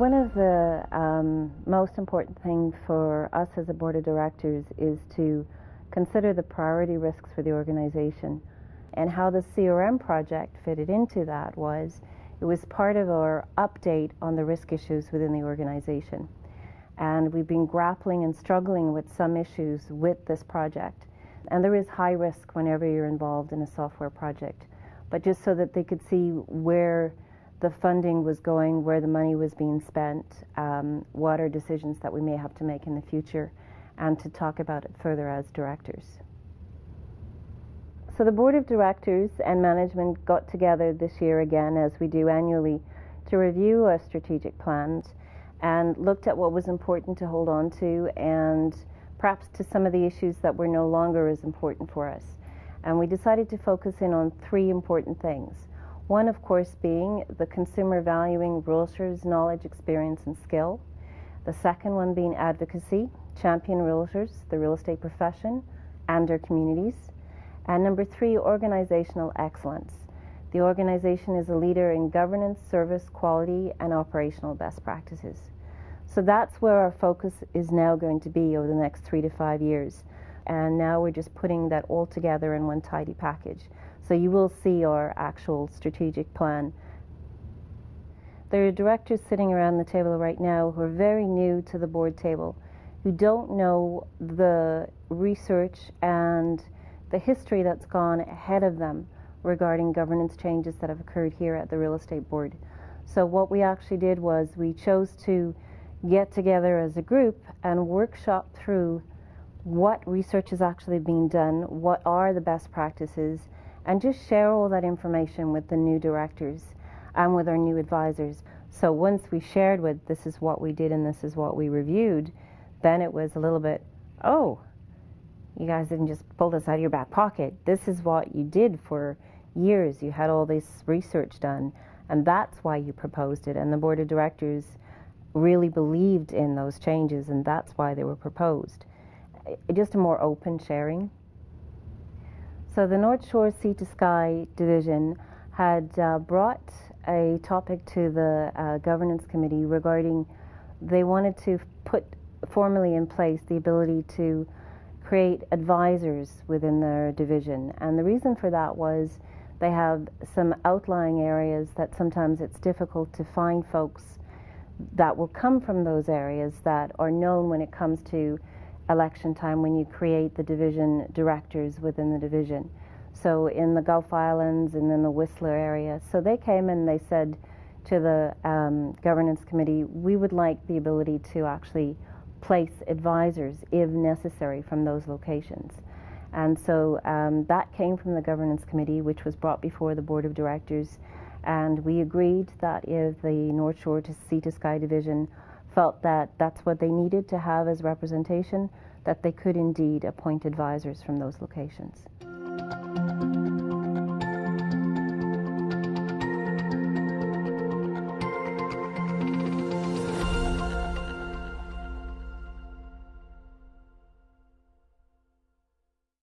One of the most important things for us as a board of directors is to consider the priority risks for the organization. And how the CRM project fitted into that was, it was part of our update on the risk issues within the organization. And we've been grappling and struggling with some issues with this project. And there is high risk whenever you're involved in a software project. But just so that they could see where the funding was going, where the money was being spent, what are decisions that we may have to make in the future, and to talk about it further as directors. So the board of directors and management got together this year again, as we do annually, to review our strategic plans and looked at what was important to hold on to and perhaps to some of the issues that were no longer as important for us. And we decided to focus in on three important things. One, of course, being the consumer valuing realtors' knowledge, experience, and skill. The second one being advocacy, champion realtors, the real estate profession, and their communities. And number three, organizational excellence. The organization is a leader in governance, service, quality, and operational best practices. So that's where our focus is now going to be over the next 3 to 5 years. And now we're just putting that all together in one tidy package. So you will see our actual strategic plan. There are directors sitting around the table right now who are very new to the board table, who don't know the research and the history that's gone ahead of them regarding governance changes that have occurred here at the Real Estate Board. So what we actually did was we chose to get together as a group and workshop through what research is actually being done, what are the best practices, and just share all that information with the new directors and with our new advisors. So once we shared with, this is what we did and this is what we reviewed, then it was a little bit, oh, you guys didn't just pull this out of your back pocket. This is what you did for years. You had all this research done, and that's why you proposed it. And the board of directors really believed in those changes, and that's why they were proposed. Just a more open sharing. So the North Shore Sea to Sky division had brought a topic to the governance committee regarding they wanted to put formally in place the ability to create advisors within their division. And the reason for that was they have some outlying areas that sometimes it's difficult to find folks that will come from those areas that are known when it comes to election time, when you create the division directors within the division. So in the Gulf Islands and in the Whistler area. So they came and they said to the governance committee, we would like the ability to actually place advisors, if necessary, from those locations. And so that came from the governance committee, which was brought before the board of directors. And we agreed that if the North Shore to Sea to Sky division felt that that's what they needed to have as representation, that they could indeed appoint advisors from those locations.